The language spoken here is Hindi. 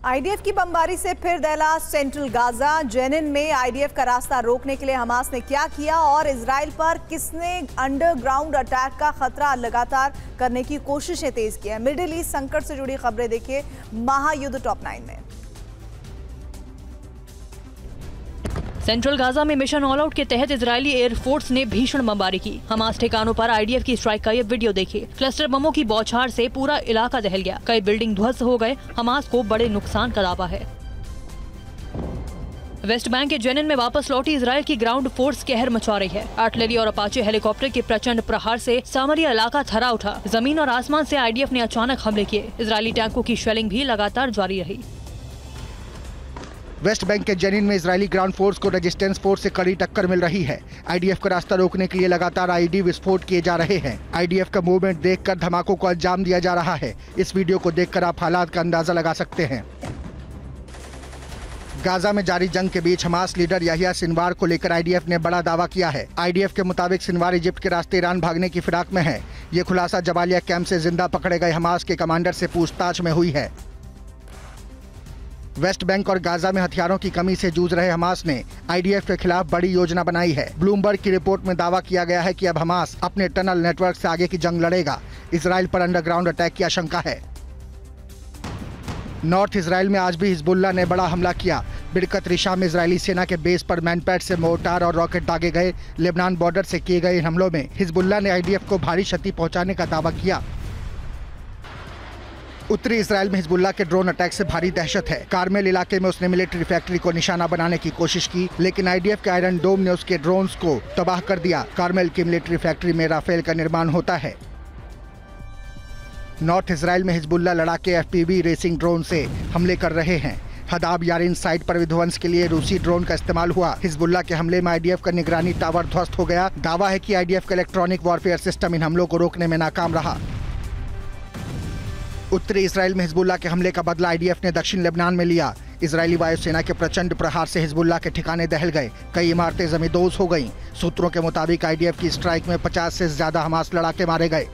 आईडीएफ की बमबारी से फिर दहला सेंट्रल गाजा। जेनिन में आईडीएफ का रास्ता रोकने के लिए हमास ने क्या किया और इजराइल पर किसने अंडरग्राउंड अटैक का खतरा लगातार करने की कोशिशें तेज की है। मिडिल ईस्ट संकट से जुड़ी खबरें देखिए महायुद्ध टॉप 9 में। सेंट्रल गाजा में मिशन ऑल आउट के तहत इजरायली एयरफोर्स ने भीषण बमबारी की। हमास ठिकानों पर आईडीएफ की स्ट्राइक का ये वीडियो देखिए। क्लस्टर बमों की बौछार से पूरा इलाका दहल गया, कई बिल्डिंग ध्वस्त हो गए। हमास को बड़े नुकसान का दावा है। वेस्ट बैंक के जेनिन में वापस लौटी इजराइल की ग्राउंड फोर्स कहर मचा रही है। आर्टिलरी और अपाचे हेलीकॉप्टर के प्रचंड प्रहार से सामरिया इलाका थरा उठा। जमीन और आसमान से आईडीएफ ने अचानक हमले किए। इजरायली टैंकों की शेलिंग भी लगातार जारी रही। वेस्ट बैंक के जेनिन में इजरायली ग्राउंड फोर्स को रेजिस्टेंस फोर्स से कड़ी टक्कर मिल रही है। आईडीएफ का रास्ता रोकने के लिए लगातार आईडी विस्फोट किए जा रहे हैं। आईडीएफ का मूवमेंट देखकर धमाकों को अंजाम दिया जा रहा है। इस वीडियो को देखकर आप हालात का अंदाजा लगा सकते हैं। गाजा में जारी जंग के बीच हमास लीडर याहिया सिनवार को लेकर आईडीएफ ने बड़ा दावा किया है। आईडीएफ के मुताबिक सिनवार इजिप्ट के रास्ते ईरान भागने की फिराक में है। ये खुलासा जबालिया कैंप से जिंदा पकड़े गए हमास के कमांडर से पूछताछ में हुई है। वेस्ट बैंक और गाजा में हथियारों की कमी से जूझ रहे हमास ने आईडीएफ के खिलाफ बड़ी योजना बनाई है। ब्लूमबर्ग की रिपोर्ट में दावा किया गया है कि अब हमास अपने टनल नेटवर्क से आगे की जंग लड़ेगा। इजराइल पर अंडरग्राउंड अटैक की आशंका है। नॉर्थ इजराइल में आज भी हिजबुल्लाह ने बड़ा हमला किया। बिरकत रिशा में इजरायली सेना के बेस पर मैनपैड से मोर्टार और रॉकेट दागे गए। लेबनान बॉर्डर से किए गए इन हमलों में हिजबुल्लाह ने आईडीएफ को भारी क्षति पहुंचाने का दावा किया। उत्तरी इजराइल में हिजबुल्लाह के ड्रोन अटैक से भारी दहशत है। कारमेल इलाके में उसने मिलिट्री फैक्ट्री को निशाना बनाने की कोशिश की, लेकिन आईडीएफ के आयरन डोम ने उसके ड्रोन्स को तबाह कर दिया। कारमेल की मिलिट्री फैक्ट्री में राफेल का निर्माण होता है। नॉर्थ इजराइल में हिजबुल्लाह लड़ाके एफपीवी रेसिंग ड्रोन से हमले कर रहे हैं। हदाब यारिन साइट पर विध्वंस के लिए रूसी ड्रोन का इस्तेमाल हुआ। हिजबुल्लाह के हमले में आईडीएफ का निगरानी टावर ध्वस्त हो गया। दावा है कि आईडीएफ का इलेक्ट्रॉनिक वॉरफेयर सिस्टम इन हमलों को रोकने में नाकाम रहा। उत्तरी इजराइल में हिजबुल्लाह के हमले का बदला आईडीएफ ने दक्षिण लेबनान में लिया। इजरायली वायुसेना के प्रचंड प्रहार से हिजबुल्लाह के ठिकाने दहल गए। कई इमारतें जमींदोज हो गईं। सूत्रों के मुताबिक आईडीएफ की स्ट्राइक में 50 से ज्यादा हमास लड़ाके मारे गए।